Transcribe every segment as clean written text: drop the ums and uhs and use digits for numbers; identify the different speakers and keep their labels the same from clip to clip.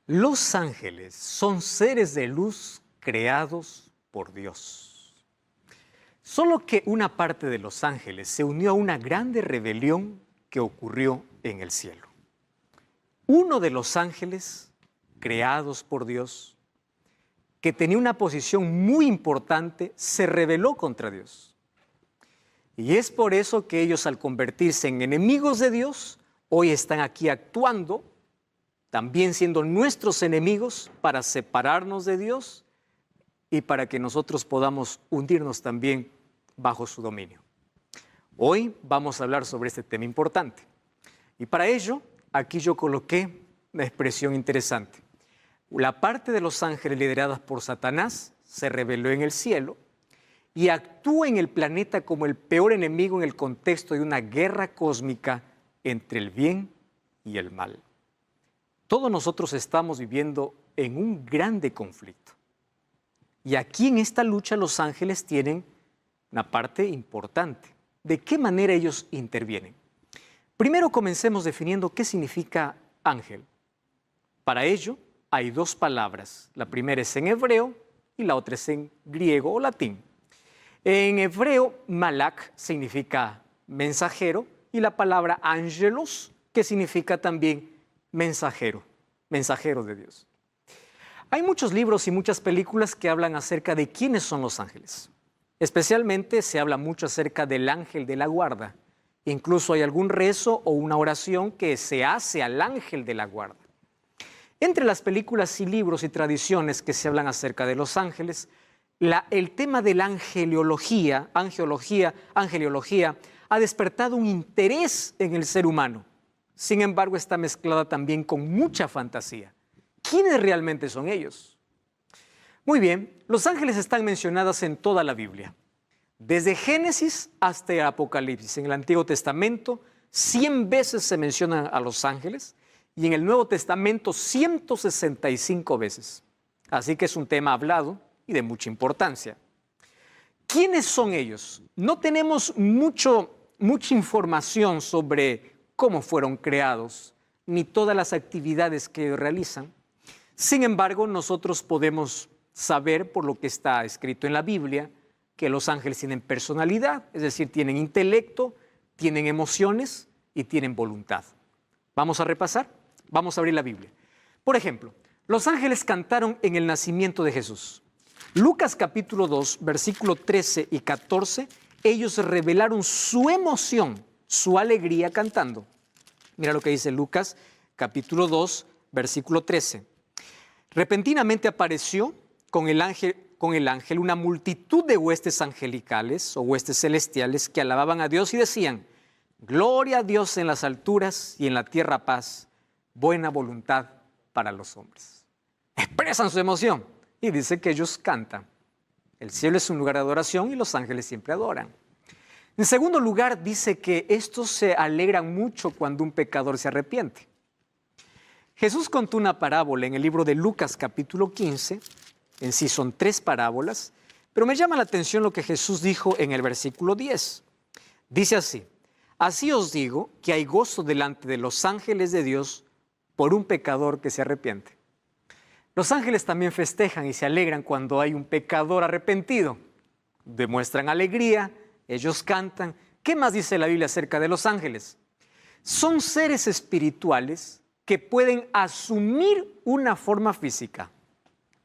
Speaker 1: Los ángeles son seres de luz creados por Dios. Solo que una parte de los ángeles se unió a una grande rebelión que ocurrió en el cielo. Uno de los ángeles, creados por Dios, que tenía una posición muy importante, se rebeló contra Dios. Y es por eso que ellos, al convertirse en enemigos de Dios, hoy están aquí actuando, también siendo nuestros enemigos para separarnos de Dios y para que nosotros podamos hundirnos también bajo su dominio. Hoy vamos a hablar sobre este tema importante. Y para ello, aquí yo coloqué una expresión interesante. La parte de los ángeles lideradas por Satanás se rebeló en el cielo y actúa en el planeta como el peor enemigo en el contexto de una guerra cósmica entre el bien y el mal. Todos nosotros estamos viviendo en un grande conflicto. Y aquí en esta lucha los ángeles tienen una parte importante. ¿De qué manera ellos intervienen? Primero comencemos definiendo qué significa ángel. Para ello hay dos palabras. La primera es en hebreo y la otra es en griego o latín. En hebreo, malak significa mensajero y la palabra ángelos, que significa también mensajero, mensajero de Dios. Hay muchos libros y muchas películas que hablan acerca de quiénes son los ángeles. Especialmente se habla mucho acerca del ángel de la guarda. Incluso hay algún rezo o una oración que se hace al ángel de la guarda. Entre las películas y libros y tradiciones que se hablan acerca de los ángeles, el tema de la angeliología ha despertado un interés en el ser humano. Sin embargo, está mezclada también con mucha fantasía. ¿Quiénes realmente son ellos? Muy bien, los ángeles están mencionados en toda la Biblia. Desde Génesis hasta Apocalipsis. En el Antiguo Testamento, 100 veces se mencionan a los ángeles y en el Nuevo Testamento, 165 veces. Así que es un tema hablado y de mucha importancia. ¿Quiénes son ellos? No tenemos mucha información sobre cómo fueron creados, ni todas las actividades que realizan. Sin embargo, nosotros podemos saber por lo que está escrito en la Biblia que los ángeles tienen personalidad, es decir, tienen intelecto, tienen emociones y tienen voluntad. ¿Vamos a repasar? Vamos a abrir la Biblia. Por ejemplo, los ángeles cantaron en el nacimiento de Jesús. Lucas capítulo 2, versículo 13 y 14, ellos revelaron su emoción, su alegría cantando. Mira lo que dice Lucas capítulo 2, versículo 13. Repentinamente apareció con el ángel una multitud de huestes angelicales o huestes celestiales que alababan a Dios y decían: gloria a Dios en las alturas y en la tierra paz, buena voluntad para los hombres. Expresan su emoción y dice que ellos cantan. El cielo es un lugar de adoración y los ángeles siempre adoran. En segundo lugar, dice que estos se alegran mucho cuando un pecador se arrepiente. Jesús contó una parábola en el libro de Lucas capítulo 15, en sí son 3 parábolas, pero me llama la atención lo que Jesús dijo en el versículo 10. Dice así: así os digo que hay gozo delante de los ángeles de Dios por un pecador que se arrepiente. Los ángeles también festejan y se alegran cuando hay un pecador arrepentido. Demuestran alegría, ellos cantan. ¿Qué más dice la Biblia acerca de los ángeles? Son seres espirituales que pueden asumir una forma física.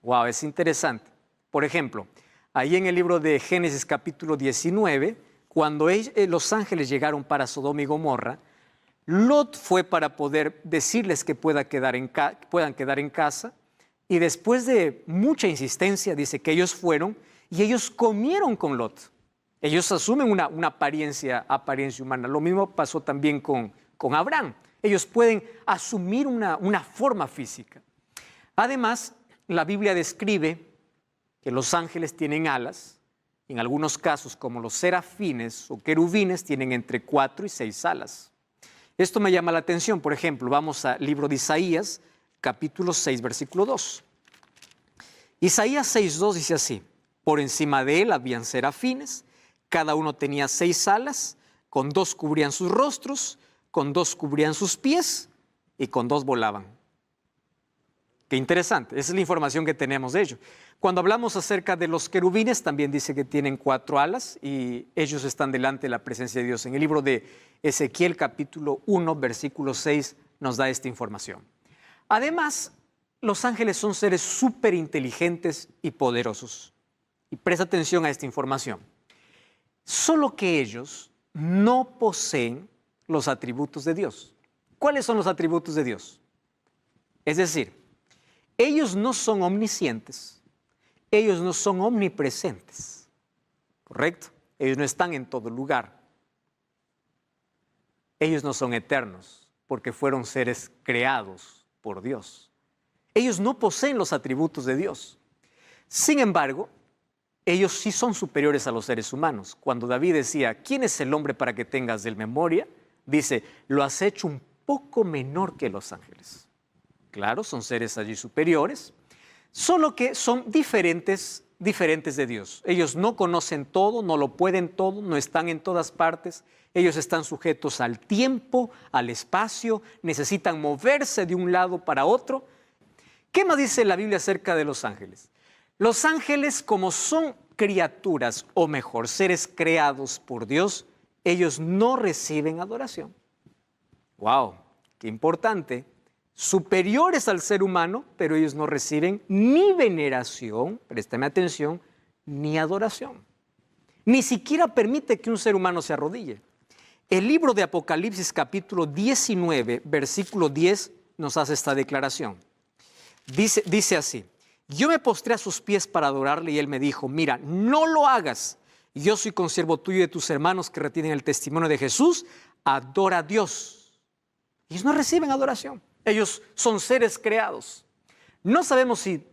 Speaker 1: Wow, es interesante. Por ejemplo, ahí en el libro de Génesis capítulo 19, cuando los ángeles llegaron para Sodoma y Gomorra, Lot fue para poder decirles que puedan quedar en casa, y después de mucha insistencia dice que ellos fueron y ellos comieron con Lot. Ellos asumen una apariencia humana. Lo mismo pasó también con Abraham. Ellos pueden asumir una forma física. Además, la Biblia describe que los ángeles tienen alas. En algunos casos, como los serafines o querubines, tienen entre 4 y 6 alas. Esto me llama la atención. Por ejemplo, vamos al libro de Isaías, capítulo 6, versículo 2. Isaías 6:2 dice así: por encima de él habían serafines, cada uno tenía 6 alas, con 2 cubrían sus rostros, con 2 cubrían sus pies y con 2 volaban. Qué interesante, esa es la información que tenemos de ello. Cuando hablamos acerca de los querubines, también dice que tienen 4 alas y ellos están delante de la presencia de Dios. En el libro de Ezequiel, capítulo 1, versículo 6, nos da esta información. Además, los ángeles son seres súper inteligentes y poderosos. Y presta atención a esta información. Solo que ellos no poseen los atributos de Dios. ¿Cuáles son los atributos de Dios? Es decir, ellos no son omniscientes, ellos no son omnipresentes, ¿correcto? Ellos no están en todo lugar. Ellos no son eternos, porque fueron seres creados por Dios. Ellos no poseen los atributos de Dios. Sin embargo, ellos sí son superiores a los seres humanos. Cuando David decía, ¿quién es el hombre para que tengas de él memoria? Dice, lo has hecho un poco menor que los ángeles. Claro, son seres allí superiores, solo que son diferentes de Dios. Ellos no conocen todo, no lo pueden todo, no están en todas partes. Ellos están sujetos al tiempo, al espacio, necesitan moverse de un lado para otro. ¿Qué más dice la Biblia acerca de los ángeles? Los ángeles, como son criaturas, o mejor, seres creados por Dios, ellos no reciben adoración. ¡Wow! ¡Qué importante! Superiores al ser humano, pero ellos no reciben ni veneración, préstame atención, ni adoración. Ni siquiera permite que un ser humano se arrodille. El libro de Apocalipsis, capítulo 19, versículo 10, nos hace esta declaración. Dice así, yo me postré a sus pies para adorarle y él me dijo, mira, no lo hagas. Yo soy consiervo tuyo y de tus hermanos que retienen el testimonio de Jesús. Adora a Dios. Ellos no reciben adoración. Ellos son seres creados. No sabemos si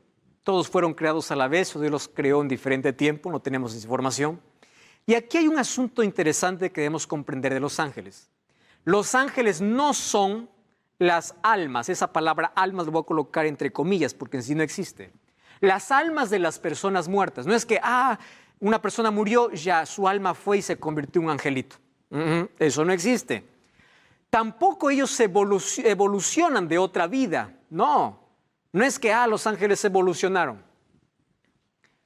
Speaker 1: todos fueron creados a la vez o Dios los creó en diferente tiempo, no tenemos esa información. Y aquí hay un asunto interesante que debemos comprender de los ángeles. Los ángeles no son las almas, esa palabra almas lo voy a colocar entre comillas porque en sí no existe. Las almas de las personas muertas. No es que, una persona murió, ya su alma fue y se convirtió en un angelito. Eso no existe. Tampoco ellos evolucionan de otra vida. No es que los ángeles evolucionaron.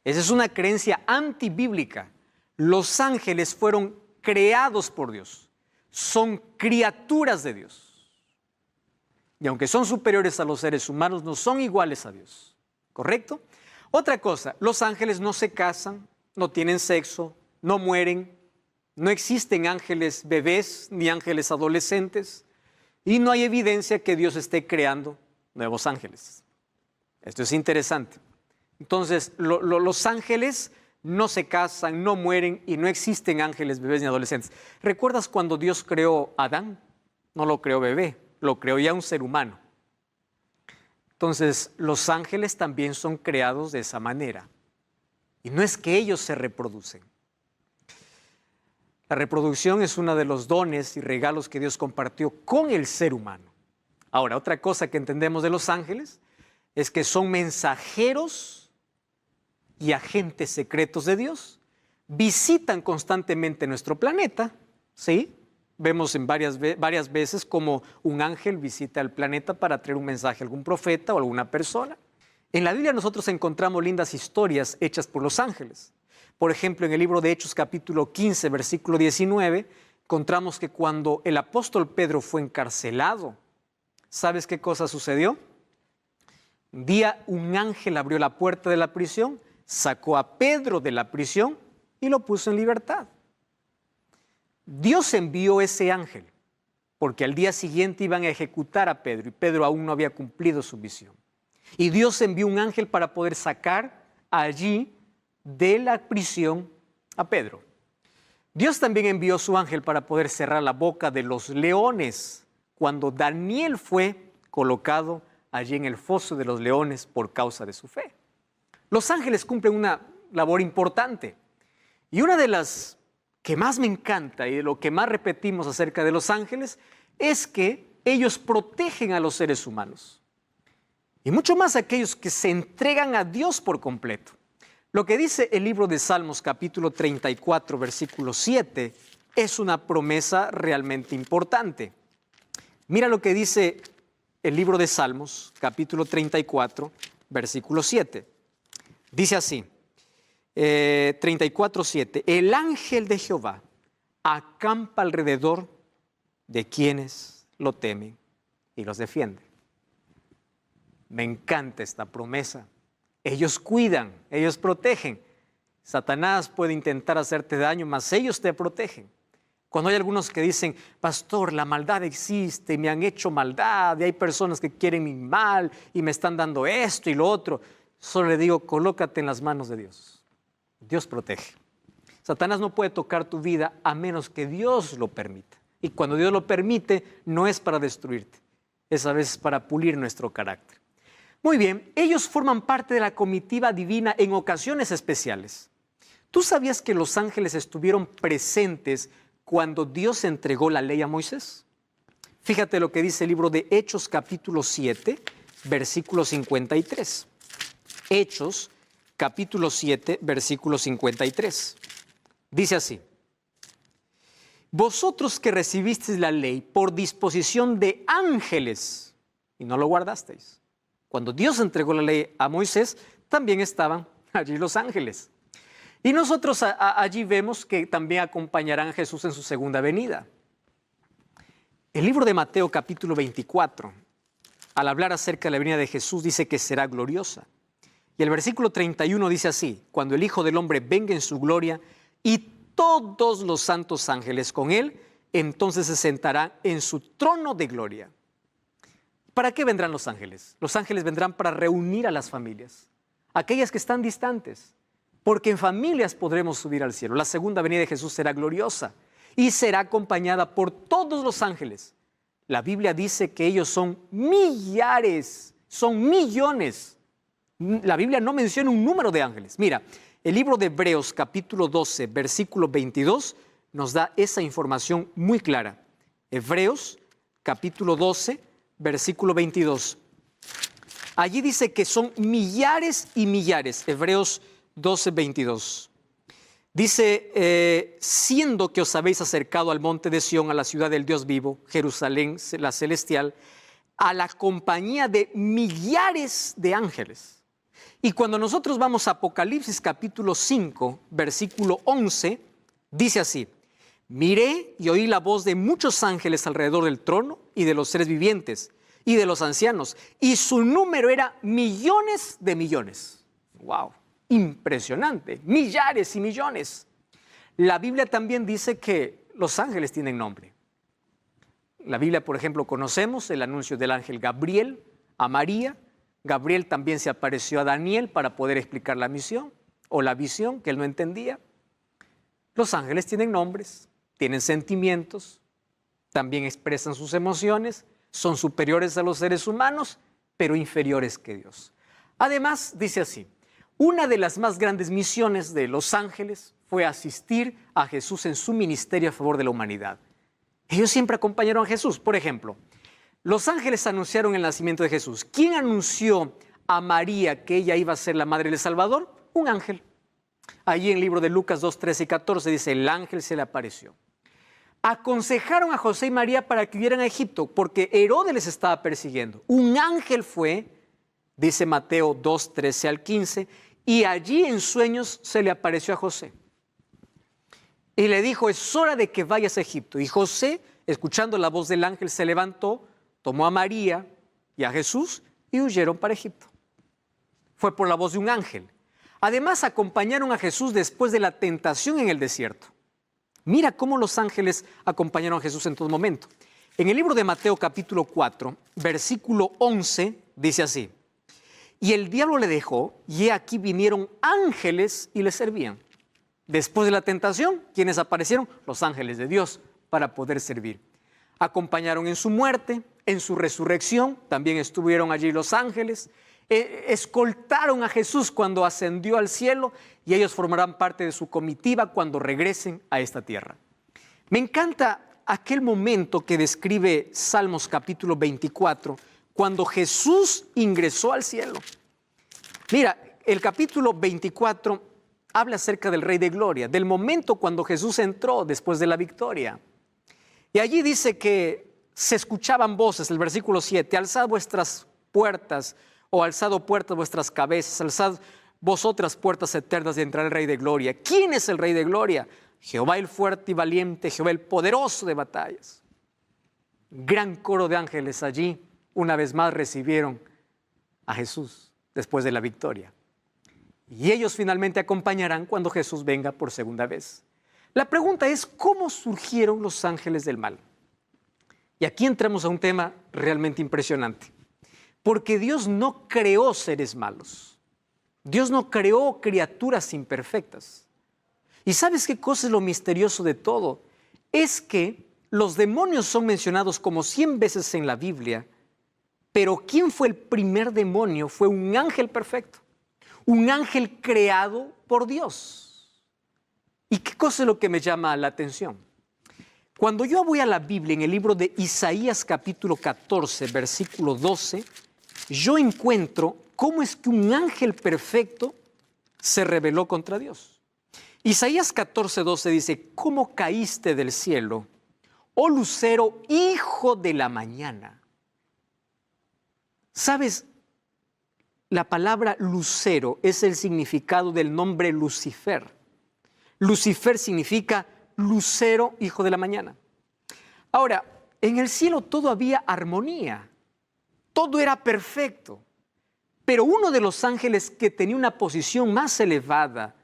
Speaker 1: Esa es una creencia antibíblica. Los ángeles fueron creados por Dios. Son criaturas de Dios. Y aunque son superiores a los seres humanos, no son iguales a Dios. ¿Correcto? Otra cosa, los ángeles no se casan, no tienen sexo, no mueren. No existen ángeles bebés ni ángeles adolescentes y no hay evidencia que Dios esté creando nuevos ángeles. Esto es interesante. Entonces, los ángeles no se casan, no mueren y no existen ángeles bebés ni adolescentes. ¿Recuerdas cuando Dios creó a Adán? No lo creó bebé, lo creó ya un ser humano. Entonces, los ángeles también son creados de esa manera. Y no es que ellos se reproducen. La reproducción es uno de los dones y regalos que Dios compartió con el ser humano. Ahora, otra cosa que entendemos de los ángeles es que son mensajeros y agentes secretos de Dios. Visitan constantemente nuestro planeta, ¿sí? Vemos en varias veces como un ángel visita el planeta para traer un mensaje a algún profeta o alguna persona. En la Biblia nosotros encontramos lindas historias hechas por los ángeles. Por ejemplo, en el libro de Hechos, capítulo 15, versículo 19, encontramos que cuando el apóstol Pedro fue encarcelado, ¿sabes qué cosa sucedió? Un día un ángel abrió la puerta de la prisión, sacó a Pedro de la prisión y lo puso en libertad. Dios envió ese ángel porque al día siguiente iban a ejecutar a Pedro y Pedro aún no había cumplido su misión. Y Dios envió un ángel para poder sacar allí de la prisión a Pedro. Dios también envió su ángel para poder cerrar la boca de los leones cuando Daniel fue colocado allí en el foso de los leones por causa de su fe. Los ángeles cumplen una labor importante y una de las que más me encanta y de lo que más repetimos acerca de los ángeles es que ellos protegen a los seres humanos y mucho más a aquellos que se entregan a Dios por completo. Lo que dice el libro de Salmos, capítulo 34, versículo 7, es una promesa realmente importante. Mira lo que dice el libro de Salmos, capítulo 34, versículo 7. Dice así, 34, 7. El ángel de Jehová acampa alrededor de quienes lo temen y los defiende. Me encanta esta promesa. Ellos cuidan, ellos protegen. Satanás puede intentar hacerte daño, mas ellos te protegen. Cuando hay algunos que dicen, pastor, la maldad existe, me han hecho maldad, y hay personas que quieren mi mal y me están dando esto y lo otro, solo le digo, colócate en las manos de Dios. Dios protege. Satanás no puede tocar tu vida a menos que Dios lo permita. Y cuando Dios lo permite, no es para destruirte, es a veces para pulir nuestro carácter. Muy bien, ellos forman parte de la comitiva divina en ocasiones especiales. ¿Tú sabías que los ángeles estuvieron presentes cuando Dios entregó la ley a Moisés? Fíjate lo que dice el libro de Hechos capítulo 7, versículo 53. Hechos capítulo 7, versículo 53. Dice así: vosotros que recibisteis la ley por disposición de ángeles y no lo guardasteis. Cuando Dios entregó la ley a Moisés, también estaban allí los ángeles. Y nosotros allí vemos que también acompañarán a Jesús en su segunda venida. El libro de Mateo capítulo 24, al hablar acerca de la venida de Jesús, dice que será gloriosa. Y el versículo 31 dice así: cuando el Hijo del Hombre venga en su gloria y todos los santos ángeles con él, entonces se sentará en su trono de gloria. ¿Para qué vendrán los ángeles? Los ángeles vendrán para reunir a las familias, aquellas que están distantes, porque en familias podremos subir al cielo. La segunda venida de Jesús será gloriosa y será acompañada por todos los ángeles. La Biblia dice que ellos son millares, son millones. La Biblia no menciona un número de ángeles. Mira, el libro de Hebreos capítulo 12, versículo 22 nos da esa información muy clara. Hebreos capítulo 12, versículo 22. Allí dice que son millares y millares. Hebreos 12, 22. Dice, siendo que os habéis acercado al monte de Sión, a la ciudad del Dios vivo, Jerusalén, la celestial, a la compañía de millares de ángeles. Y cuando nosotros vamos a Apocalipsis capítulo 5, versículo 11, dice así: miré y oí la voz de muchos ángeles alrededor del trono y de los seres vivientes y de los ancianos, y su número era millones de millones. ¡Wow! Impresionante, millares y millones. La Biblia también dice que los ángeles tienen nombre. La Biblia, por ejemplo, conocemos el anuncio del ángel Gabriel a María. Gabriel también se apareció a Daniel para poder explicar la misión o la visión que él no entendía. Los ángeles tienen nombres, tienen sentimientos, también expresan sus emociones, son superiores a los seres humanos, pero inferiores que Dios. Además, dice así: una de las más grandes misiones de los ángeles fue asistir a Jesús en su ministerio a favor de la humanidad. Ellos siempre acompañaron a Jesús. Por ejemplo, los ángeles anunciaron el nacimiento de Jesús. ¿Quién anunció a María que ella iba a ser la madre del Salvador? Un ángel. Allí en el libro de Lucas 2, 13 y 14 dice: el ángel se le apareció. Aconsejaron a José y María para que huyeran a Egipto porque Herodes les estaba persiguiendo. Un ángel fue, dice Mateo 2, 13 al 15, y allí en sueños se le apareció a José. Y le dijo: es hora de que vayas a Egipto. Y José, escuchando la voz del ángel, se levantó, tomó a María y a Jesús y huyeron para Egipto. Fue por la voz de un ángel. Además, acompañaron a Jesús después de la tentación en el desierto. Mira cómo los ángeles acompañaron a Jesús en todo momento. En el libro de Mateo capítulo 4, versículo 11, dice así: y el diablo le dejó, y he aquí vinieron ángeles y le servían. Después de la tentación, ¿quiénes aparecieron? Los ángeles de Dios para poder servir. Acompañaron en su muerte, en su resurrección, también estuvieron allí los ángeles. Escoltaron a Jesús cuando ascendió al cielo y ellos formarán parte de su comitiva cuando regresen a esta tierra. Me encanta aquel momento que describe Salmos capítulo 24, cuando Jesús ingresó al cielo. Mira, el capítulo 24 habla acerca del Rey de Gloria, del momento cuando Jesús entró después de la victoria. Y allí dice que se escuchaban voces, el versículo 7, alzad vuestras puertas, o alzado puertas vuestras cabezas, alzad vosotras puertas eternas de entrar el Rey de Gloria. ¿Quién es el Rey de Gloria? Jehová el fuerte y valiente, Jehová el poderoso de batallas. Gran coro de ángeles allí, una vez más recibieron a Jesús después de la victoria. Y ellos finalmente acompañarán cuando Jesús venga por segunda vez. La pregunta es, ¿cómo surgieron los ángeles del mal? Y aquí entramos a un tema realmente impresionante. Porque Dios no creó seres malos. Dios no creó criaturas imperfectas. ¿Y sabes qué cosa es lo misterioso de todo? Es que los demonios son mencionados como 100 veces en la Biblia, pero ¿quién fue el primer demonio? Fue un ángel perfecto, un ángel creado por Dios. ¿Y qué cosa es lo que me llama la atención? Cuando yo voy a la Biblia, en el libro de Isaías capítulo 14, versículo 12, yo encuentro cómo es que un ángel perfecto se rebeló contra Dios. Isaías 14, 12 dice, ¿cómo caíste del cielo, oh lucero, hijo de la mañana? ¿Sabes? La palabra lucero es el significado del nombre Lucifer. Lucifer significa lucero, hijo de la mañana. Ahora, en el cielo todo había armonía, todo era perfecto, pero uno de los ángeles que tenía una posición más elevada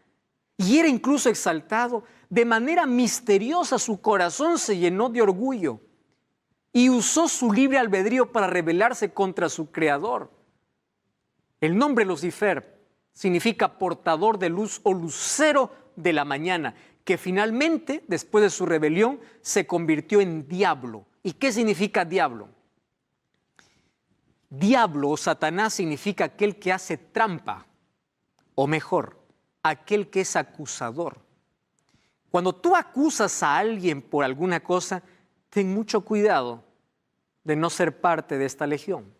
Speaker 1: y era incluso exaltado, de manera misteriosa su corazón se llenó de orgullo y usó su libre albedrío para rebelarse contra su creador. El nombre Lucifer significa portador de luz o lucero de la mañana, que finalmente, después de su rebelión, se convirtió en diablo. ¿Y qué significa diablo? Diablo o Satanás significa aquel que hace trampa, o mejor, aquel que es acusador. Cuando tú acusas a alguien por alguna cosa, ten mucho cuidado de no ser parte de esta legión.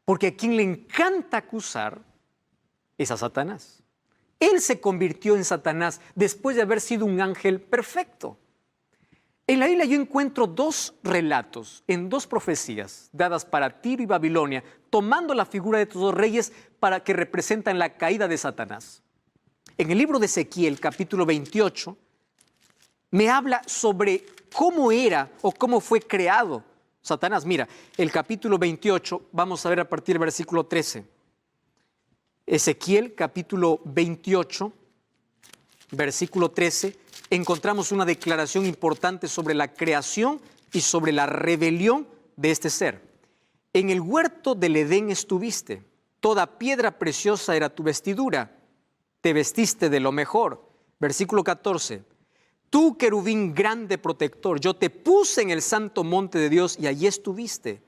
Speaker 1: Porque a quien le encanta acusar es a Satanás. Él se convirtió en Satanás después de haber sido un ángel perfecto. En la Biblia yo encuentro dos relatos en dos profecías dadas para Tiro y Babilonia, tomando la figura de estos dos reyes para que representan la caída de Satanás. En el libro de Ezequiel, capítulo 28, me habla sobre cómo era o cómo fue creado Satanás. Mira, el capítulo 28, vamos a ver a partir del versículo 13. Ezequiel, capítulo 28, versículo 13, encontramos una declaración importante sobre la creación y sobre la rebelión de este ser. En el huerto del Edén estuviste, toda piedra preciosa era tu vestidura, te vestiste de lo mejor. Versículo 14, tú querubín grande protector, yo te puse en el santo monte de Dios y allí estuviste.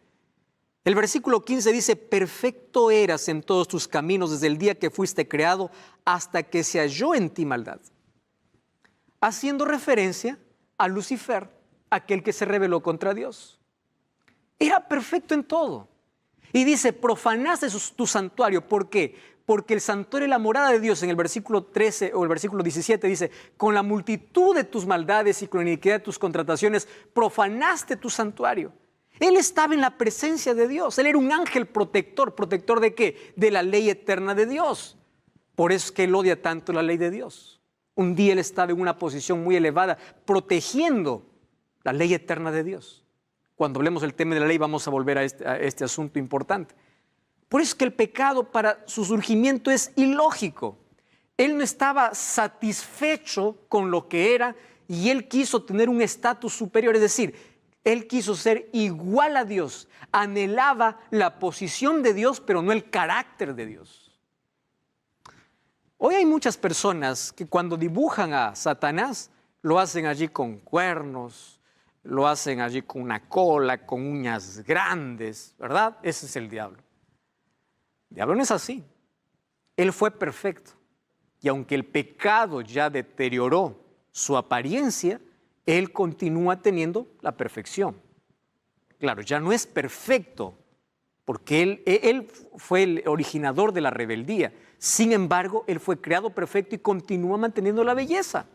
Speaker 1: El versículo 15 dice, perfecto eras en todos tus caminos desde el día que fuiste creado hasta que se halló en ti maldad. Haciendo referencia a Lucifer, aquel que se rebeló contra Dios. Era perfecto en todo. Y dice, profanaste tu santuario. ¿Por qué? Porque el santuario y la morada de Dios en el versículo 13 o el versículo 17 dice, con la multitud de tus maldades y con la iniquidad de tus contrataciones, profanaste tu santuario. Él estaba en la presencia de Dios. Él era un ángel protector. ¿Protector de qué? De la ley eterna de Dios. Por eso es que él odia tanto la ley de Dios. Un día él estaba en una posición muy elevada, protegiendo la ley eterna de Dios. Cuando hablemos del tema de la ley vamos a volver a este asunto importante. Por eso es que el pecado para su surgimiento es ilógico. Él no estaba satisfecho con lo que era y él quiso tener un estatus superior, es decir, él quiso ser igual a Dios, anhelaba la posición de Dios, pero no el carácter de Dios. Hoy hay muchas personas que cuando dibujan a Satanás, lo hacen allí con cuernos, lo hacen allí con una cola, con uñas grandes, ¿verdad? Ese es el diablo. El diablo no es así. Él fue perfecto. Y aunque el pecado ya deterioró su apariencia, él continúa teniendo la perfección. Claro, ya no es perfecto, porque él fue el originador de la rebeldía. Sin embargo, él fue creado perfecto y continúa manteniendo la belleza.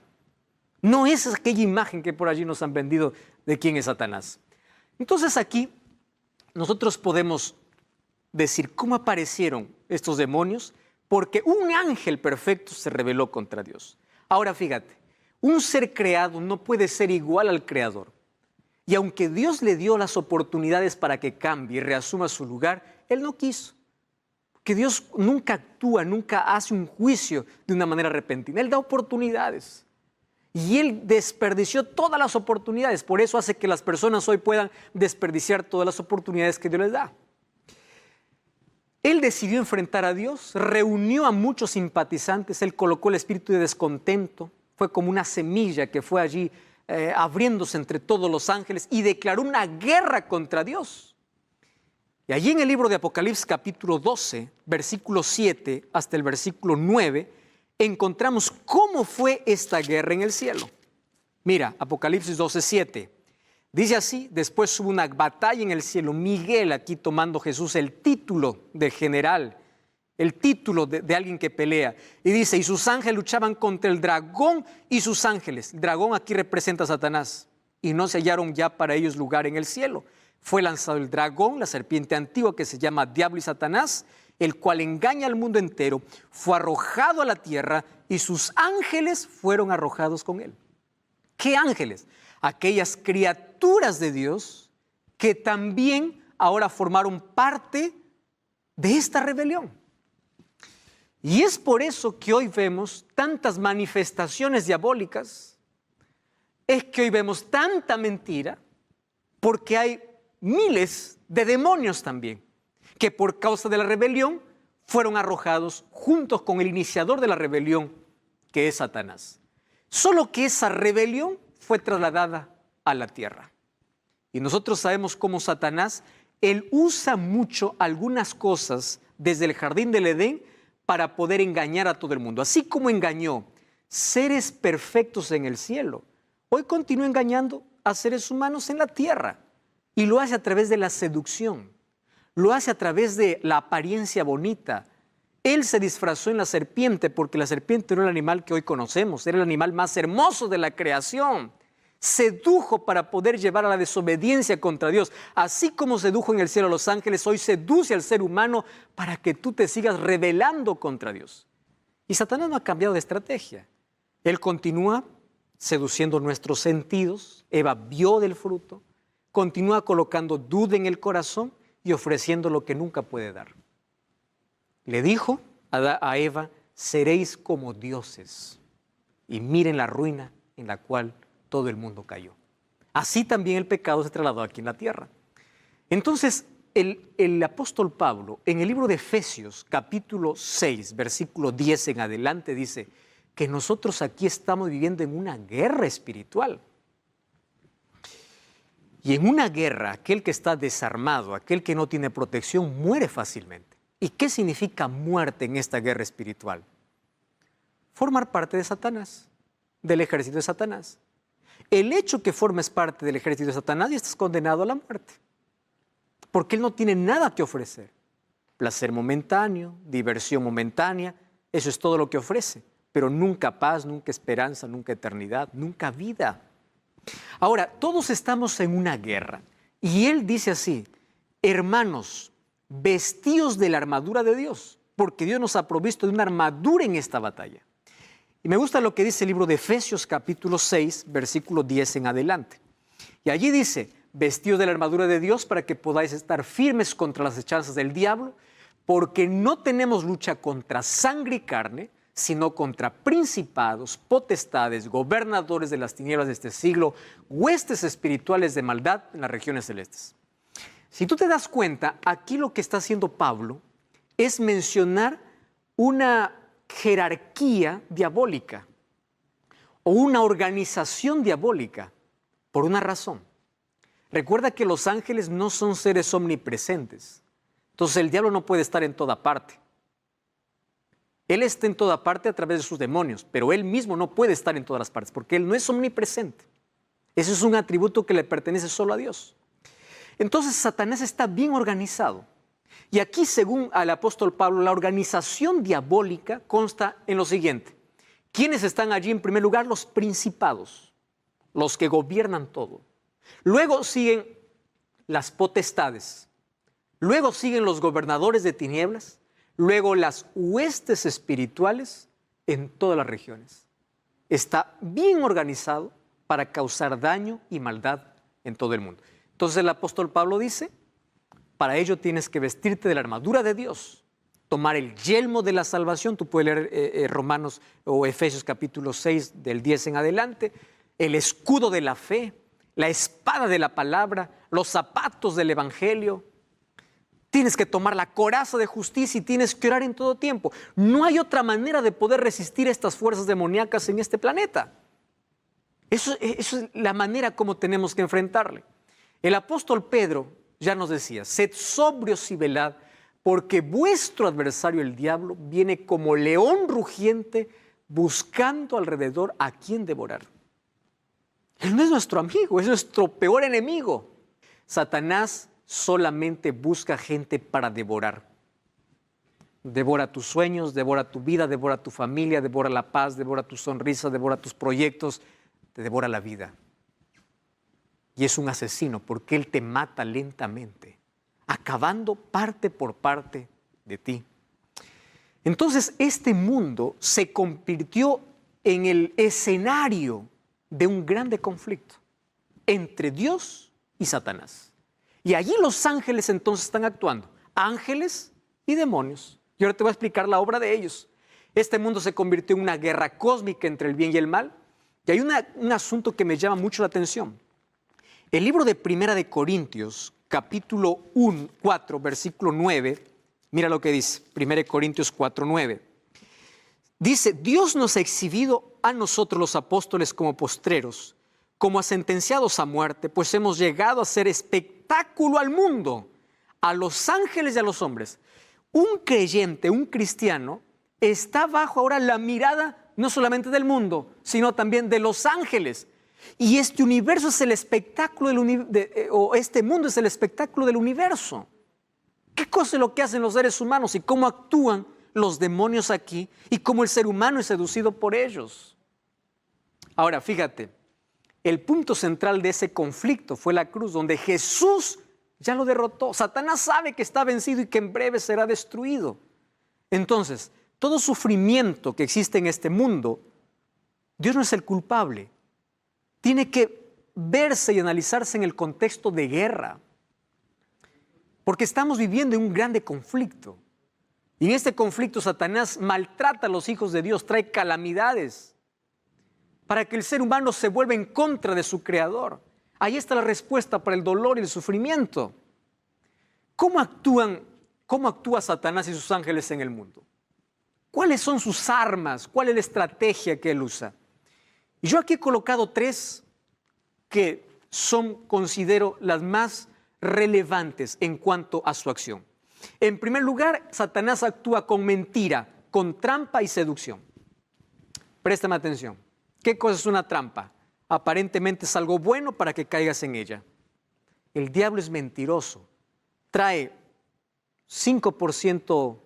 Speaker 1: No es aquella imagen que por allí nos han vendido de quién es Satanás. Entonces aquí nosotros podemos decir cómo aparecieron estos demonios, porque un ángel perfecto se rebeló contra Dios. Ahora fíjate, un ser creado no puede ser igual al creador. Y aunque Dios le dio las oportunidades para que cambie y reasuma su lugar, Él no quiso. Que Dios nunca actúa, nunca hace un juicio de una manera repentina. Él da oportunidades. Y Él desperdició todas las oportunidades. Por eso hace que las personas hoy puedan desperdiciar todas las oportunidades que Dios les da. Él decidió enfrentar a Dios, reunió a muchos simpatizantes, Él colocó el espíritu de descontento, fue como una semilla que fue allí abriéndose entre todos los ángeles y declaró una guerra contra Dios. Y allí en el libro de Apocalipsis capítulo 12, versículo 7 hasta el versículo 9, encontramos cómo fue esta guerra en el cielo. Mira, Apocalipsis 12, 7. Dice así: después hubo una batalla en el cielo. Miguel, aquí tomando Jesús el título de general, el título de alguien que pelea. Y dice, y sus ángeles luchaban contra el dragón y sus ángeles. El dragón aquí representa a Satanás. Y no se hallaron ya para ellos lugar en el cielo. Fue lanzado el dragón, la serpiente antigua que se llama Diablo y Satanás, el cual engaña al mundo entero. Fue arrojado a la tierra y sus ángeles fueron arrojados con él. ¿Qué ángeles? Aquellas criaturas de Dios que también ahora formaron parte de esta rebelión. Y es por eso que hoy vemos tantas manifestaciones diabólicas, es que hoy vemos tanta mentira, porque hay miles de demonios también, que por causa de la rebelión fueron arrojados juntos con el iniciador de la rebelión, que es Satanás. Solo que esa rebelión fue trasladada a la tierra. Y nosotros sabemos cómo Satanás, él usa mucho algunas cosas desde el jardín del Edén para poder engañar a todo el mundo. Así como engañó seres perfectos en el cielo, hoy continúa engañando a seres humanos en la tierra. Y lo hace a través de la seducción, lo hace a través de la apariencia bonita. Él se disfrazó en la serpiente porque la serpiente no era el animal que hoy conocemos, era el animal más hermoso de la creación. Sedujo para poder llevar a la desobediencia contra Dios. Así como sedujo en el cielo a los ángeles, hoy seduce al ser humano para que tú te sigas rebelando contra Dios. Y Satanás no ha cambiado de estrategia. Él continúa seduciendo nuestros sentidos. Eva vio del fruto. Continúa colocando duda en el corazón y ofreciendo lo que nunca puede dar. Le dijo a Eva, seréis como dioses. Y miren la ruina en la cual todo el mundo cayó. Así también el pecado se trasladó aquí en la tierra. Entonces, el apóstol Pablo, en el libro de Efesios, capítulo 6, versículo 10 en adelante, dice que nosotros aquí estamos viviendo en una guerra espiritual. Y en una guerra, aquel que está desarmado, aquel que no tiene protección, muere fácilmente. ¿Y qué significa muerte en esta guerra espiritual? Formar parte de Satanás, del ejército de Satanás. El hecho que formes parte del ejército de Satanás y estás condenado a la muerte. Porque él no tiene nada que ofrecer. Placer momentáneo, diversión momentánea, eso es todo lo que ofrece. Pero nunca paz, nunca esperanza, nunca eternidad, nunca vida. Ahora, todos estamos en una guerra. Y él dice así, hermanos, vestíos de la armadura de Dios, porque Dios nos ha provisto de una armadura en esta batalla. Y me gusta lo que dice el libro de Efesios capítulo 6, versículo 10 en adelante. Y allí dice, vestíos de la armadura de Dios para que podáis estar firmes contra las hechanzas del diablo, porque no tenemos lucha contra sangre y carne, sino contra principados, potestades, gobernadores de las tinieblas de este siglo, huestes espirituales de maldad en las regiones celestes. Si tú te das cuenta, aquí lo que está haciendo Pablo es mencionar una jerarquía diabólica o una organización diabólica por una razón. Recuerda que los ángeles no son seres omnipresentes. Entonces el diablo no puede estar en toda parte. Él está en toda parte a través de sus demonios, pero él mismo no puede estar en todas las partes porque él no es omnipresente. Ese es un atributo que le pertenece solo a Dios. Entonces Satanás está bien organizado. Y aquí, según al apóstol Pablo, la organización diabólica consta en lo siguiente. ¿Quiénes están allí? En primer lugar, los principados, los que gobiernan todo. Luego siguen las potestades, luego siguen los gobernadores de tinieblas, luego las huestes espirituales en todas las regiones. Está bien organizado para causar daño y maldad en todo el mundo. Entonces el apóstol Pablo dice, para ello tienes que vestirte de la armadura de Dios, tomar el yelmo de la salvación. Tú puedes leer Romanos o Efesios capítulo 6 del 10 en adelante, el escudo de la fe, la espada de la palabra, los zapatos del evangelio. Tienes que tomar la coraza de justicia y tienes que orar en todo tiempo. No hay otra manera de poder resistir estas fuerzas demoníacas en este planeta. Eso es la manera como tenemos que enfrentarle. El apóstol Pedro ya nos decía, sed sobrios y velad, porque vuestro adversario el diablo viene como león rugiente buscando alrededor a quien devorar. Él no es nuestro amigo, es nuestro peor enemigo. Satanás solamente busca gente para devorar. Devora tus sueños, devora tu vida, devora tu familia, devora la paz, devora tu sonrisa, devora tus proyectos, te devora la vida. Y es un asesino porque él te mata lentamente, acabando parte por parte de ti. Entonces este mundo se convirtió en el escenario de un grande conflicto entre Dios y Satanás. Y allí los ángeles entonces están actuando, ángeles y demonios. Y ahora te voy a explicar la obra de ellos. Este mundo se convirtió en una guerra cósmica entre el bien y el mal. Y hay un asunto que me llama mucho la atención. El libro de Primera de Corintios, capítulo 4, versículo 9, mira lo que dice, 1 Corintios 4, 9. Dice, Dios nos ha exhibido a nosotros los apóstoles como postreros, como a sentenciados a muerte, pues hemos llegado a ser espectáculo al mundo, a los ángeles y a los hombres. Un creyente, un cristiano, está bajo ahora la mirada no solamente del mundo, sino también de los ángeles. Y este universo es el espectáculo o este mundo es el espectáculo del universo. ¿Qué cosa es lo que hacen los seres humanos y cómo actúan los demonios aquí y cómo el ser humano es seducido por ellos? Ahora, fíjate, el punto central de ese conflicto fue la cruz, donde Jesús ya lo derrotó. Satanás sabe que está vencido y que en breve será destruido. Entonces, todo sufrimiento que existe en este mundo, Dios no es el culpable. Tiene que verse y analizarse en el contexto de guerra. Porque estamos viviendo en un grande conflicto. Y en este conflicto Satanás maltrata a los hijos de Dios, trae calamidades para que el ser humano se vuelva en contra de su creador. Ahí está la respuesta para el dolor y el sufrimiento. ¿Cómo actúa Satanás y sus ángeles en el mundo? ¿Cuáles son sus armas? ¿Cuál es la estrategia que él usa? Y yo aquí he colocado 3 que considero las más relevantes en cuanto a su acción. En primer lugar, Satanás actúa con mentira, con trampa y seducción. Préstame atención. ¿Qué cosa es una trampa? Aparentemente es algo bueno para que caigas en ella. El diablo es mentiroso. Trae 5%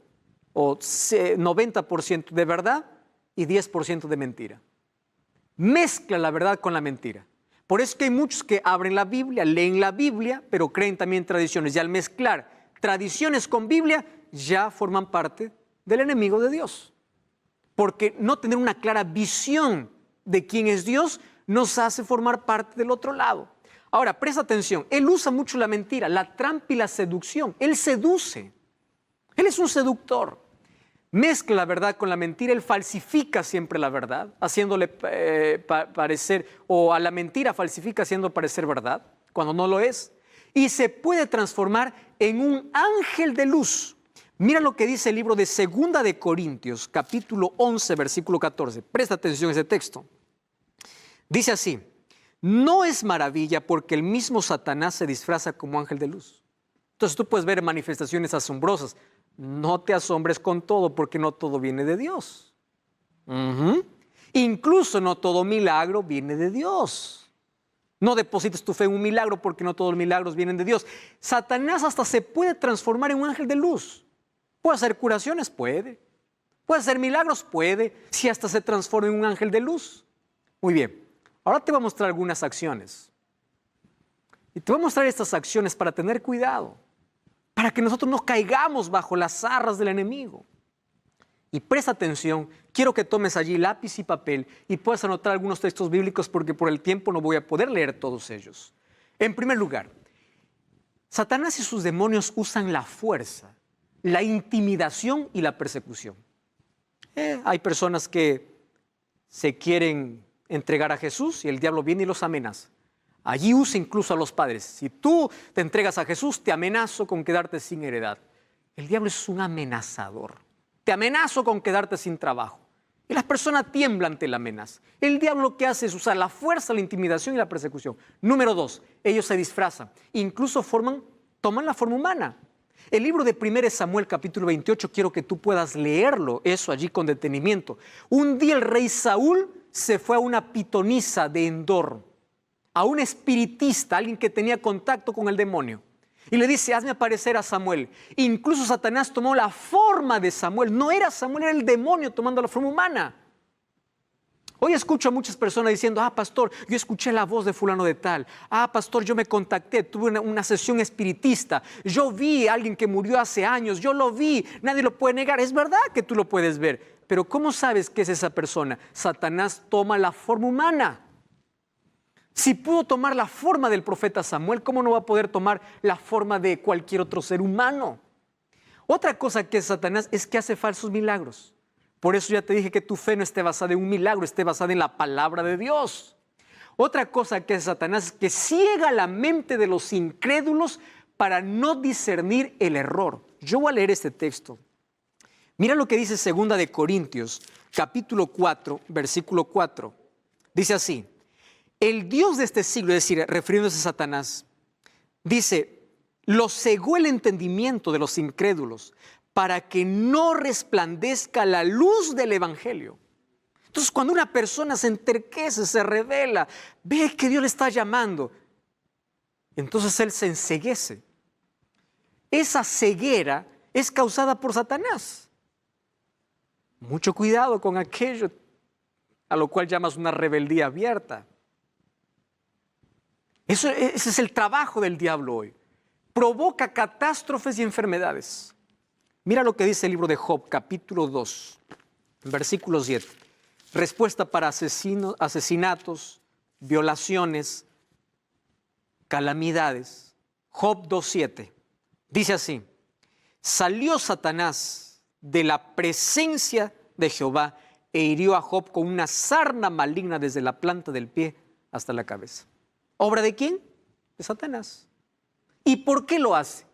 Speaker 1: o 90% de verdad y 10% de mentira. Mezcla la verdad con la mentira. Por eso que hay muchos que abren la Biblia, leen la Biblia, pero creen también tradiciones. Y al mezclar tradiciones con Biblia, ya forman parte del enemigo de Dios. Porque no tener una clara visión de quién es Dios nos hace formar parte del otro lado. Ahora, presta atención. Él usa mucho la mentira, la trampa y la seducción. Él seduce. Él es un seductor. Mezcla la verdad con la mentira, él falsifica siempre la verdad, haciéndole parecer, o a la mentira falsifica haciendo parecer verdad, cuando no lo es, y se puede transformar en un ángel de luz. Mira lo que dice el libro de Segunda de Corintios, capítulo 11, versículo 14. Presta atención a ese texto. Dice así, no es maravilla porque el mismo Satanás se disfraza como ángel de luz. Entonces tú puedes ver manifestaciones asombrosas. No te asombres con todo porque no todo viene de Dios. Incluso no todo milagro viene de Dios. No deposites tu fe en un milagro porque no todos los milagros vienen de Dios. Satanás hasta se puede transformar en un ángel de luz. ¿Puede hacer curaciones? Puede. ¿Puede hacer milagros? Puede. Si hasta se transforma en un ángel de luz. Muy bien. Ahora te voy a mostrar algunas acciones. Y te voy a mostrar estas acciones para tener cuidado, para que nosotros no caigamos bajo las zarras del enemigo. Y presta atención, quiero que tomes allí lápiz y papel y puedas anotar algunos textos bíblicos porque por el tiempo no voy a poder leer todos ellos. En primer lugar, Satanás y sus demonios usan la fuerza, la intimidación y la persecución. Hay personas que se quieren entregar a Jesús y el diablo viene y los amenaza. Allí usa incluso a los padres. Si tú te entregas a Jesús, te amenazo con quedarte sin heredad. El diablo es un amenazador. Te amenazo con quedarte sin trabajo. Y las personas tiemblan ante la amenaza. El diablo lo que hace es usar la fuerza, la intimidación y la persecución. Número 2, ellos se disfrazan. Incluso toman la forma humana. El libro de 1 Samuel capítulo 28, quiero que tú puedas leerlo, eso allí con detenimiento. Un día el rey Saúl se fue a una pitonisa de Endor, a un espiritista, alguien que tenía contacto con el demonio. Y le dice, hazme aparecer a Samuel. Incluso Satanás tomó la forma de Samuel. No era Samuel, era el demonio tomando la forma humana. Hoy escucho a muchas personas diciendo, pastor, yo escuché la voz de fulano de tal. Pastor, yo me contacté, tuve una sesión espiritista. Yo vi a alguien que murió hace años, yo lo vi, nadie lo puede negar. Es verdad que tú lo puedes ver, pero ¿cómo sabes que es esa persona? Satanás toma la forma humana. Si pudo tomar la forma del profeta Samuel, ¿cómo no va a poder tomar la forma de cualquier otro ser humano? Otra cosa que es Satanás es que hace falsos milagros. Por eso ya te dije que tu fe no esté basada en un milagro, esté basada en la palabra de Dios. Otra cosa que es Satanás es que ciega la mente de los incrédulos para no discernir el error. Yo voy a leer este texto. Mira lo que dice 2 de Corintios, capítulo 4, versículo 4. Dice así. El Dios de este siglo, es decir, refiriéndose a Satanás, dice, lo cegó el entendimiento de los incrédulos para que no resplandezca la luz del evangelio. Entonces, cuando una persona se enterquece, se revela, ve que Dios le está llamando, entonces él se enceguece. Esa ceguera es causada por Satanás. Mucho cuidado con aquello a lo cual llamas una rebeldía abierta. Ese es el trabajo del diablo hoy. Provoca catástrofes y enfermedades. Mira lo que dice el libro de Job, capítulo 2, versículo 7. Respuesta para asesinatos, violaciones, calamidades. Job 2:7. Dice así, salió Satanás de la presencia de Jehová e hirió a Job con una sarna maligna desde la planta del pie hasta la cabeza. ¿Obra de quién? De Satanás. ¿Y por qué lo hace?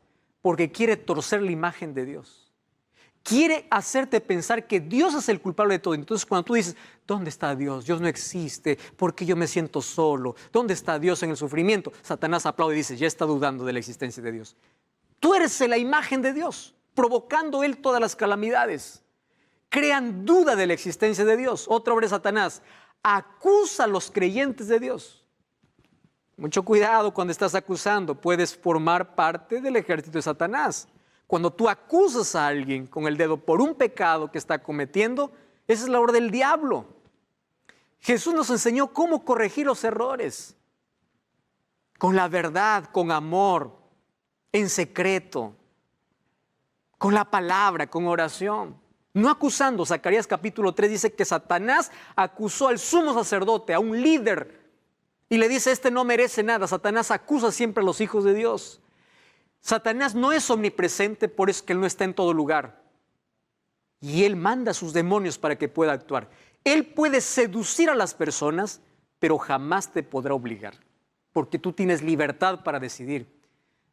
Speaker 1: Porque quiere torcer la imagen de Dios. Quiere hacerte pensar que Dios es el culpable de todo. Entonces cuando tú dices, ¿dónde está Dios? Dios no existe. ¿Por qué yo me siento solo? ¿Dónde está Dios en el sufrimiento? Satanás aplaude y dice, ya está dudando de la existencia de Dios. Tú eres la imagen de Dios, provocando Él todas las calamidades. Crean duda de la existencia de Dios. Otra obra de Satanás, acusa a los creyentes de Dios. Mucho cuidado cuando estás acusando, puedes formar parte del ejército de Satanás. Cuando tú acusas a alguien con el dedo por un pecado que está cometiendo, esa es la obra del diablo. Jesús nos enseñó cómo corregir los errores. Con la verdad, con amor, en secreto, con la palabra, con oración. No acusando. Zacarías capítulo 3 dice que Satanás acusó al sumo sacerdote, a un líder, y le dice, este no merece nada. Satanás acusa siempre a los hijos de Dios. Satanás no es omnipresente, por eso es que Él no está en todo lugar. Y Él manda a sus demonios para que pueda actuar. Él puede seducir a las personas, pero jamás te podrá obligar, porque tú tienes libertad para decidir.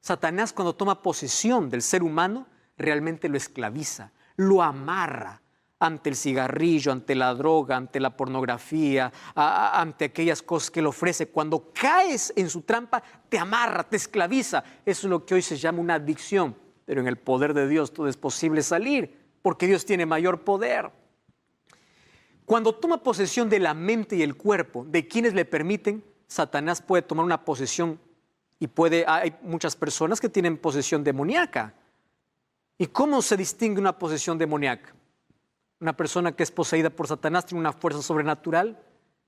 Speaker 1: Satanás, cuando toma posesión del ser humano, realmente lo esclaviza, lo amarra ante el cigarrillo, ante la droga, ante la pornografía, ante aquellas cosas que Él ofrece. Cuando caes en su trampa, te amarra, te esclaviza. Eso es lo que hoy se llama una adicción. Pero en el poder de Dios todo es posible salir, porque Dios tiene mayor poder. Cuando toma posesión de la mente y el cuerpo de quienes le permiten, Satanás puede tomar una posesión y hay muchas personas que tienen posesión demoníaca. ¿Y cómo se distingue una posesión demoníaca? Una persona que es poseída por Satanás tiene una fuerza sobrenatural.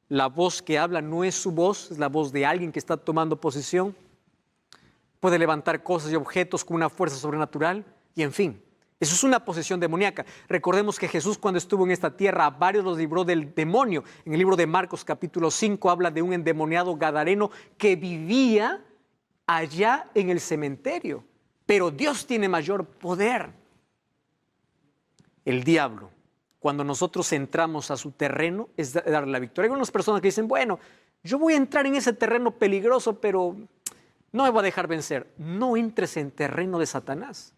Speaker 1: La voz que habla no es su voz, es la voz de alguien que está tomando posesión. puede levantar cosas y objetos con una fuerza sobrenatural y en fin. Eso es una posesión demoníaca. Recordemos que Jesús cuando estuvo en esta tierra a varios los libró del demonio. En el libro de Marcos capítulo 5 habla de un endemoniado gadareno que vivía allá en el cementerio. Pero Dios tiene mayor poder. El diablo, cuando nosotros entramos a su terreno, es darle la victoria. Hay unas personas que dicen, bueno, yo voy a entrar en ese terreno peligroso, pero no me va a dejar vencer. No entres en terreno de Satanás.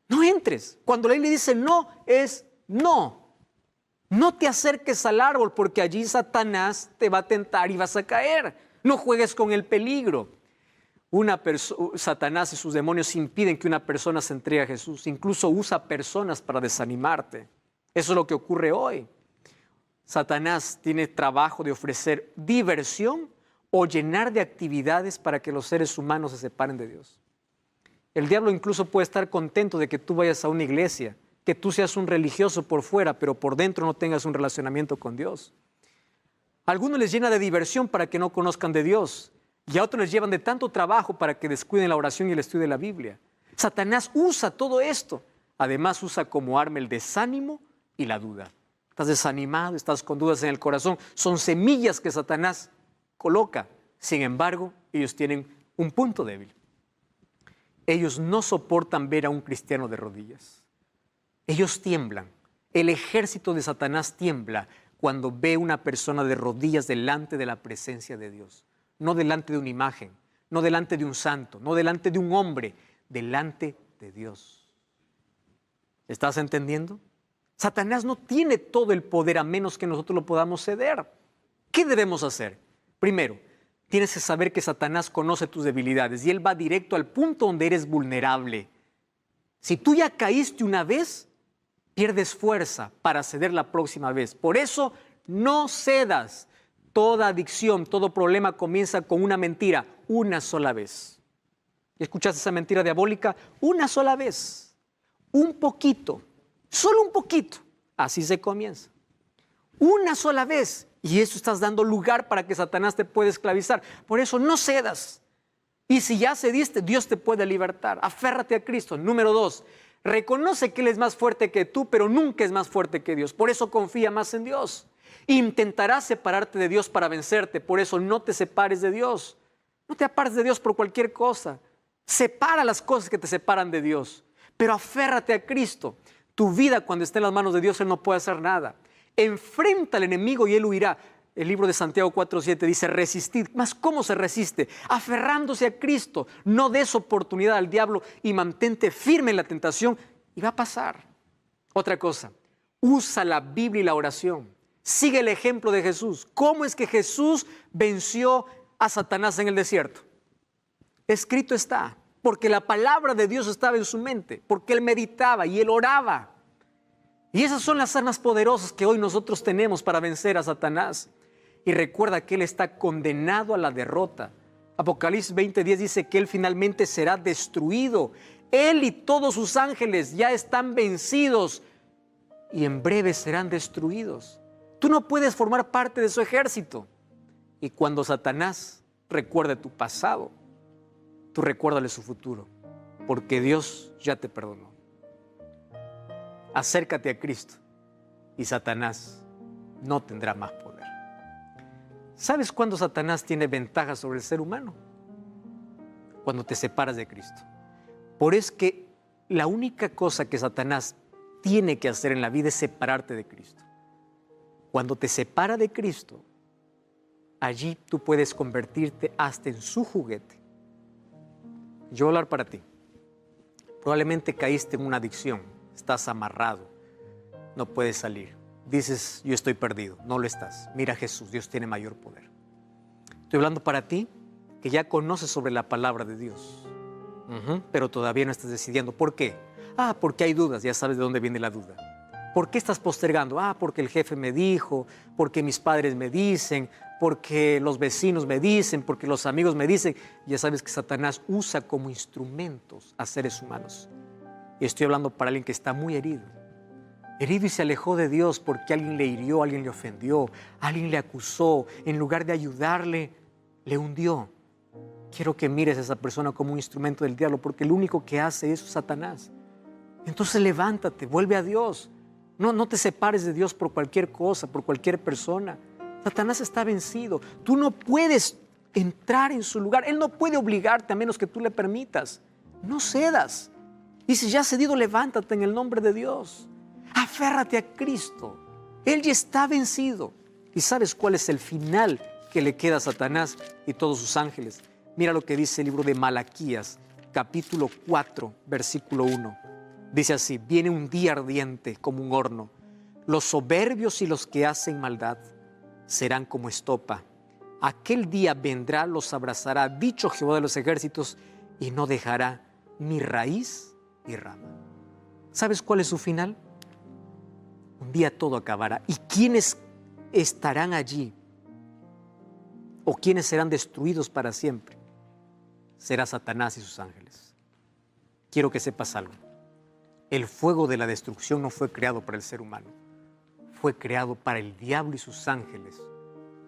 Speaker 1: No entres. Cuando la Biblia dice no, es no. No te acerques al árbol porque allí Satanás te va a tentar y vas a caer. No juegues con el peligro. Satanás y sus demonios impiden que una persona se entregue a Jesús. Incluso usa personas para desanimarte. Eso es lo que ocurre hoy. Satanás tiene trabajo de ofrecer diversión o llenar de actividades para que los seres humanos se separen de Dios. El diablo incluso puede estar contento de que tú vayas a una iglesia, que tú seas un religioso por fuera, pero por dentro no tengas un relacionamiento con Dios. A algunos les llena de diversión para que no conozcan de Dios y a otros les llevan de tanto trabajo para que descuiden la oración y el estudio de la Biblia. Satanás usa todo esto. Además usa como arma el desánimo y la duda. Estás desanimado, estás con dudas en el corazón. Son semillas que Satanás coloca. Sin embargo, ellos tienen un punto débil. Ellos no soportan ver a un cristiano de rodillas. Ellos tiemblan. El ejército de Satanás tiembla cuando ve una persona de rodillas delante de la presencia de Dios. No delante de una imagen, no delante de un santo, no delante de un hombre, delante de Dios. ¿Estás entendiendo? Satanás no tiene todo el poder a menos que nosotros lo podamos ceder. ¿Qué debemos hacer? Primero, tienes que saber que Satanás conoce tus debilidades y él va directo al punto donde eres vulnerable. Si tú ya caíste una vez, pierdes fuerza para ceder la próxima vez. Por eso, no cedas. Toda adicción, todo problema comienza con una mentira, una sola vez. ¿Escuchaste esa mentira diabólica? Una sola vez. Un poquito, solo un poquito. Así se comienza. Una sola vez. Y eso estás dando lugar para que Satanás te pueda esclavizar. Por eso no cedas. Y si ya cediste, Dios te puede libertar. Aférrate a Cristo. Número 2, reconoce que Él es más fuerte que tú, pero nunca es más fuerte que Dios. Por eso confía más en Dios. Intentarás separarte de Dios para vencerte. Por eso no te separes de Dios. No te apartes de Dios por cualquier cosa. Separa las cosas que te separan de Dios. Pero aférrate a Cristo. Tu vida cuando esté en las manos de Dios, Él no puede hacer nada. Enfrenta al enemigo y él huirá. El libro de Santiago 4:7 dice resistid. ¿Mas cómo se resiste? Aferrándose a Cristo. No des oportunidad al diablo y mantente firme en la tentación y va a pasar. Otra cosa, usa la Biblia y la oración. Sigue el ejemplo de Jesús. ¿Cómo es que Jesús venció a Satanás en el desierto? Escrito está, porque la palabra de Dios estaba en su mente, porque él meditaba y él oraba. Y esas son las armas poderosas que hoy nosotros tenemos para vencer a Satanás. Y recuerda que él está condenado a la derrota. Apocalipsis 20:10 dice que él finalmente será destruido. Él y todos sus ángeles ya están vencidos y en breve serán destruidos. Tú no puedes formar parte de su ejército. Y cuando Satanás recuerde tu pasado, tú recuérdale su futuro, porque Dios ya te perdonó. Acércate a Cristo y Satanás no tendrá más poder. ¿Sabes cuándo Satanás tiene ventaja sobre el ser humano? Cuando te separas de Cristo. Por eso es que la única cosa que Satanás tiene que hacer en la vida es separarte de Cristo. Cuando te separa de Cristo, allí tú puedes convertirte hasta en su juguete. Yo voy a hablar para ti. Probablemente caíste en una adicción. Estás amarrado, no puedes salir. Dices, yo estoy perdido. No lo estás. Mira a Jesús, Dios tiene mayor poder. Estoy hablando para ti que ya conoces sobre la palabra de Dios, pero todavía no estás decidiendo. ¿Por qué? Porque hay dudas, ya sabes de dónde viene la duda. ¿Por qué estás postergando? Porque el jefe me dijo, porque mis padres me dicen, porque los vecinos me dicen, porque los amigos me dicen. Ya sabes que Satanás usa como instrumentos a seres humanos. Y estoy hablando para alguien que está muy herido. Herido y se alejó de Dios porque alguien le hirió, alguien le ofendió, alguien le acusó. En lugar de ayudarle, le hundió. quiero que mires a esa persona como un instrumento del diablo, porque el único que hace eso es Satanás. Entonces levántate, vuelve a Dios. No te separes de Dios por cualquier cosa, por cualquier persona. Satanás está vencido. Tú no puedes entrar en su lugar. Él no puede obligarte a menos que tú le permitas. No cedas. Y si ya has cedido, levántate en el nombre de Dios. Aférrate a Cristo. Él ya está vencido. ¿Y sabes cuál es el final que le queda a Satanás y todos sus ángeles? Mira lo que dice el libro de Malaquías, capítulo 4, versículo 1. Dice así: viene un día ardiente como un horno. Los soberbios y los que hacen maldad serán como estopa. Aquel día vendrá, los abrazará, dicho Jehová de los ejércitos, y no dejará ni raíz ni rama. ¿Sabes cuál es su final? Un día todo acabará. ¿Y quiénes estarán allí? ¿O quiénes serán destruidos para siempre? Será Satanás y sus ángeles. Quiero que sepas algo. El fuego de la destrucción no fue creado para el ser humano. Fue creado para el diablo y sus ángeles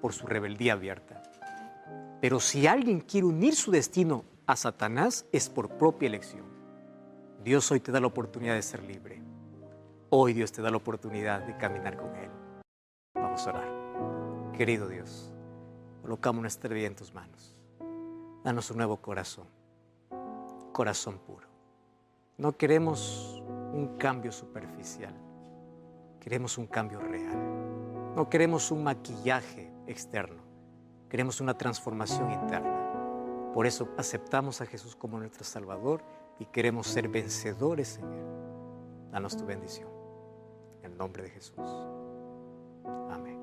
Speaker 1: por su rebeldía abierta. Pero si alguien quiere unir su destino a Satanás, es por propia elección. Dios hoy te da la oportunidad de ser libre. Hoy Dios te da la oportunidad de caminar con Él. Vamos a orar. Querido Dios, colocamos nuestra vida en tus manos. Danos un nuevo corazón, corazón puro. No queremos un cambio superficial, queremos un cambio real. No queremos un maquillaje externo, queremos una transformación interna. Por eso aceptamos a Jesús como nuestro Salvador y queremos ser vencedores en Él. Danos tu bendición. En el nombre de Jesús. Amén.